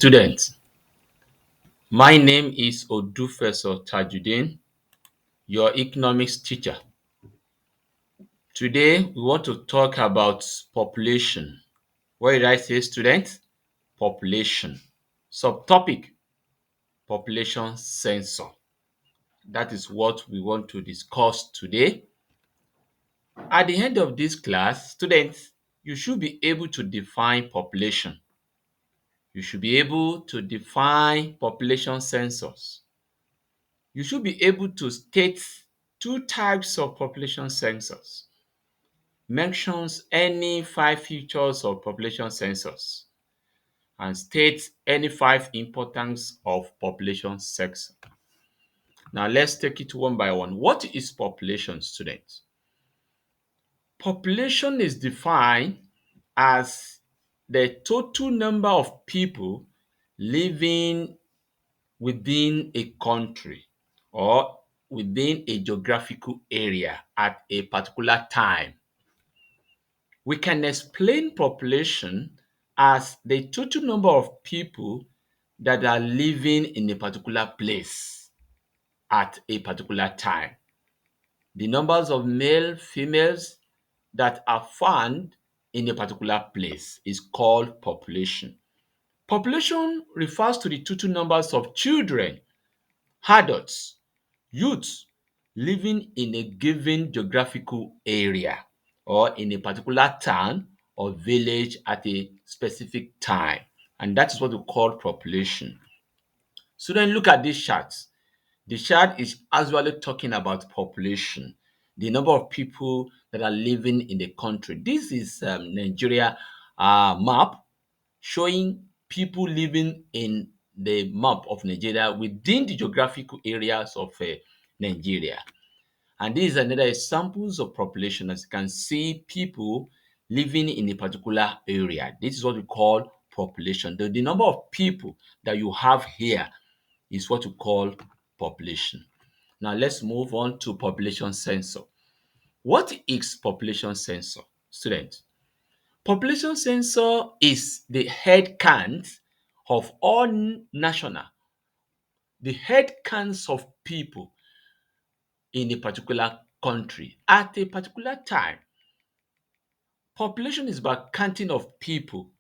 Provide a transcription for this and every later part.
Students, my name is Odufeso Tajudeen, your economics teacher. Today, we want to talk about population. What did I say, students? Population. Subtopic, population census. That is what we want to discuss today. At the end of this class, students, you should be able to define population. You should be able to define population census. You should be able to state two types of population census, mentions any five features of population census, and states any five importance of population census. Now let's take it one by one. What is population, students? Population is defined as the total number of people living within a country or within a geographical area at a particular time. We can explain population as the total number of people that are living in a particular place at a particular time. The numbers of male, females that are found in a particular place is called population. Population refers to the total numbers of children, adults, youths living in a given geographical area or in a particular town or village at a specific time. And that is what we call population. So then look at this chart. The chart is actually talking about population, the number of people that are living in the country. This is Nigeria map showing people living in the map of Nigeria within the geographical areas of Nigeria. And these are another examples of population. As you can see, people living in a particular area. This is what we call population. The number of people that you have here is what we call population. Now let's move on to population census. What is population census, students? Population census is the head count of all national, the head counts of people in a particular country at a particular time. Population is about counting of people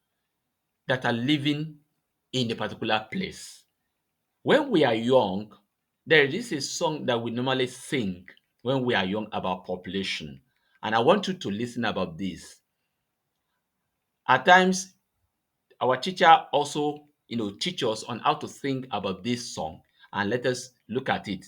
that are living in a particular place. When we are young, there is a song that we normally sing when we are young about population. And I want you to listen about this. At times, our teacher also, teach us on how to think about this song. And let us look at it.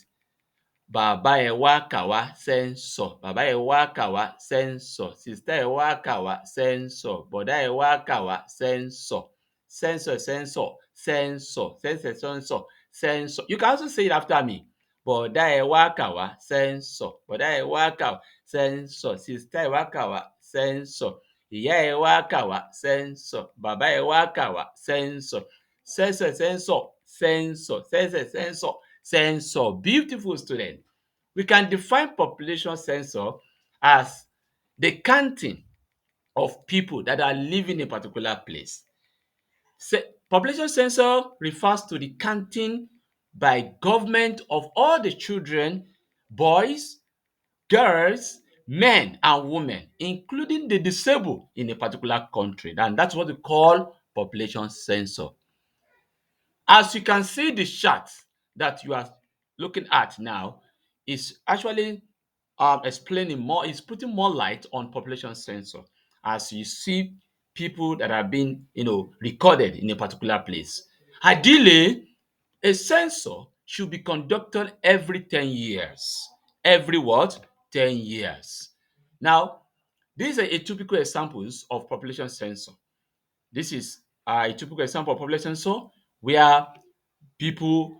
Bàbá ẹ wá kà wá sẹ́ńsọ̀, bàbá ẹ wá kà wá sẹ́ńsọ̀, sìstá ẹ wá kà wá sẹ́ńsọ̀, bọ̀dá ẹ wá kà wá sẹ́ńsọ̀, sẹ́ńsọ̀ sẹ́ńsọ̀ sẹ́ńsọ̀ sẹ́ńsọ̀ sẹ́ńsọ̀ sẹ́ńsọ̀. You can also say it after me. Bọ̀dá ẹ wá kà wá sẹ́ńsọ̀, bọ̀dá ẹ wá kà wá sẹ́ńsọ̀, sìstá ẹ wá kà wá sẹ́ńsọ̀, ìyá ẹ wá kà wá sẹ́ńsọ̀, bàbá ẹ wá kà wá sẹ́ńsọ̀, sẹ́ńsọ̀ sẹ́ńsọ̀ sẹ́ńsọ̀ sẹ́ńsọ̀ sẹ́ńsọ̀ census. Beautiful student. We can define population census as the counting of people that are living in a particular place. Population census refers to the counting by government of all the children, boys, girls, men and women, including the disabled in a particular country. And that's what we call population census. As you can see, the chart that you are looking at now is actually explaining more, is putting more light on population census. As you see people that are being, recorded in a particular place. Ideally, a census should be conducted every 10 years. Every what? 10 years. Now, these are typical examples of population census. This is a typical example of population census where people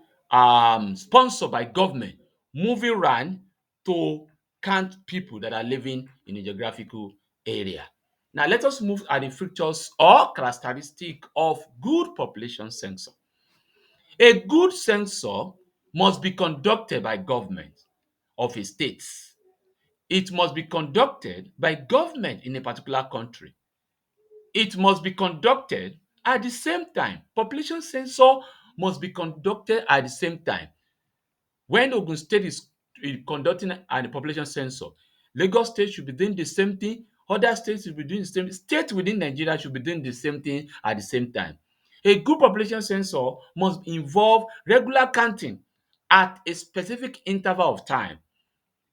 sponsored by government moving around to count people that are living in a geographical area. Now let us move at the features or characteristic of good population census. A good census must be conducted by government of a state. It must be conducted by government in a particular country. It must be conducted At the same time, population census must be conducted at the same time. When Ogun State is conducting a population census, Lagos State should be doing the same thing, other states should be doing the same thing, states within Nigeria should be doing the same thing at the same time. A good population census must involve regular counting at a specific interval of time.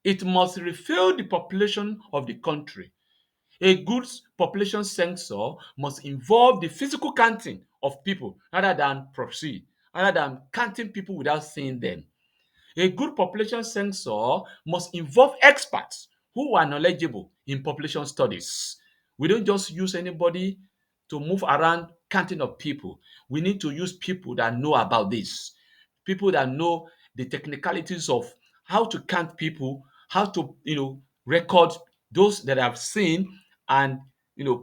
It must reveal the population of the country. A good population census must involve the physical counting of people rather than proxy, rather than counting people without seeing them. A good population census must involve experts who are knowledgeable in population studies. We don't just use anybody to move around counting of people. We need to use people that know about this, people that know the technicalities of how to count people, how to record those that I've seen and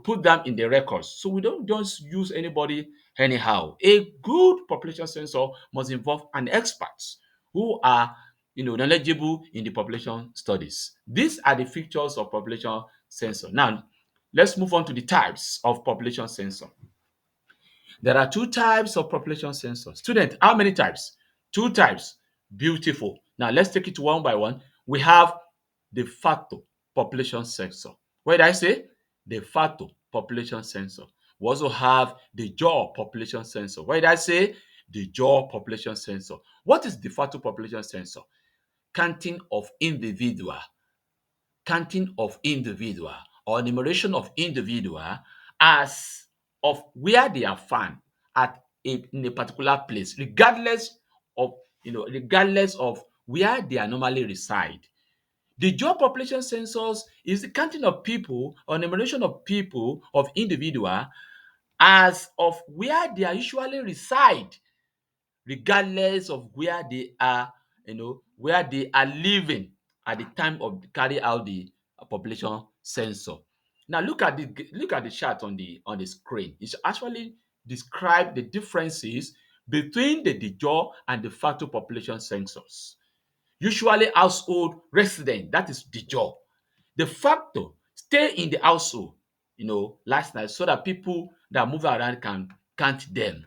put them in the records. So we don't just use anybody anyhow. A good population census must involve an expert who are knowledgeable in the population studies. These are the features of population census. Now, let's move on to the types of population census. There are two types of population census. Student, how many types? Two types. Beautiful. Now, let's take it one by one. We have de facto population census. What did I say? De facto population census. We also have the jure population census. What did I say? The jure population census. What is de facto population census? Counting of individual or enumeration of individual as of where they are found in a particular place, of regardless of where they are normally reside. The job population census is the counting of people or enumeration of people of individual as of where they are usually reside, regardless of where they are living at the time of carry out the population census. Now look at the chart on the screen. It's actually describe the differences between the de jure and de facto population census. Usually household resident, that is de jure. De facto stay in the household last night so that people that move around can count them.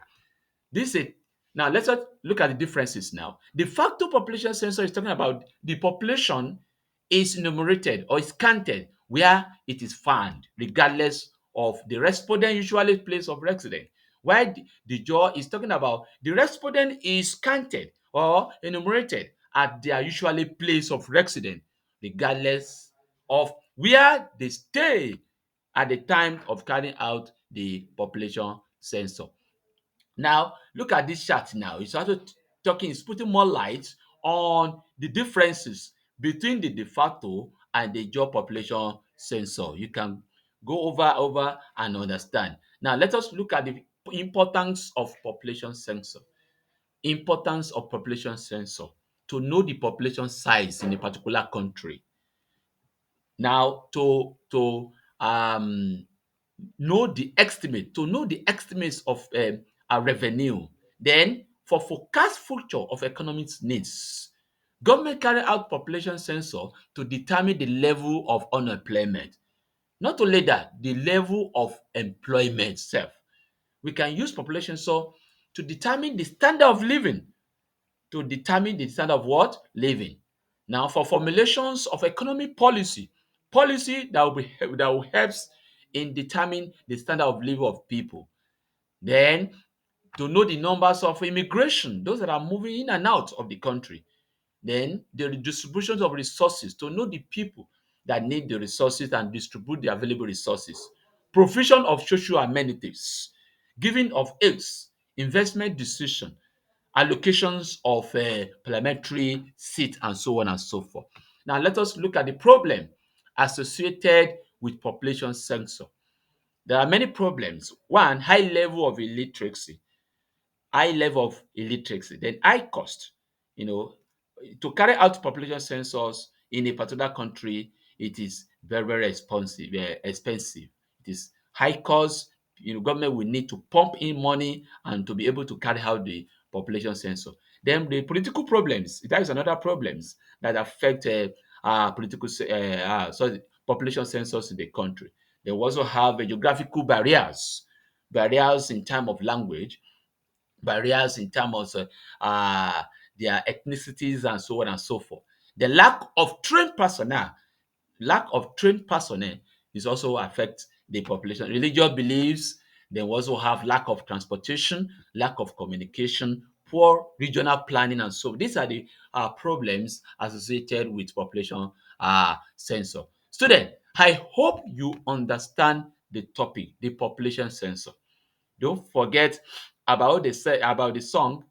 This is Now let's look at the differences now. The facto population census is talking about the population is enumerated or is counted where it is found, regardless of the respondent usually place of residence. While the jure is talking about the respondent is counted or enumerated at their usually place of residence, regardless of where they stay at the time of carrying out the population census. Now, look at this chart now. It's putting more light on the differences between the de facto and the job population census. You can go over and understand. Now, let us look at the importance of population census. Importance of population census to know the population size in a particular country. Now, to know the estimates of our revenue. Then for forecast future of economic needs, government carry out population census to determine the level of unemployment. Not only that, the level of employment sef. We can use population census to determine the standard of living, to determine the standard of what? Living. Now, for formulations of economic policy that will help in determine the standard of living of people. Then, to know the numbers of immigration, those that are moving in and out of the country. Then, the redistribution of resources, to know the people that need the resources and distribute the available resources. Provision of social amenities, giving of aids, investment decision, allocations of parliamentary seats, and so on and so forth. Now, let us look at the problem associated with population census. There are many problems. One, high level of illiteracy, then high cost. You know, to carry out population census in a particular country, it is very, very expensive. It is high cost. Government will need to pump in money and to be able to carry out the population census. Then the political problems. That is another problems that affect population census in the country. They also have geographical barriers. barriers in terms of language, barriers in terms of their ethnicities and so on and so forth. The lack of trained personnel is also affect the population. Religious beliefs, they also have lack of transportation, lack of communication, poor regional planning, and so these are the problems associated with population census. Student, I hope you understand the topic, the population census. Don't forget about the song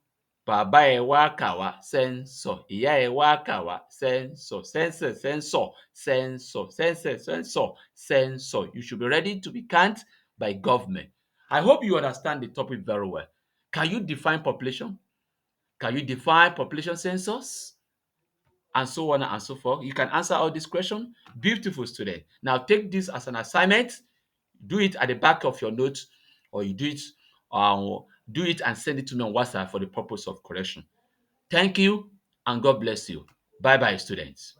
Bàbá ẹ wá kà wá sẹ́ńsọ̀, ìyá ẹ wá kà wá sẹ́ńsọ̀, sẹ́ńsọ̀, sẹ́ńsọ̀, sẹ́ńsọ̀, sẹ́ńsọ̀, sẹ́ńsọ̀, sẹ́ńsọ̀. You should be ready to be counted by government. I hope you understand the topic very well. Can you define population? Can you define population census? And so on and so forth. You can answer all these questions. Beautiful student. Now take this as an assignment. Do it at the back of your notes, or you do it and send it to me on WhatsApp for the purpose of correction. Thank you and God bless you. Bye bye, students.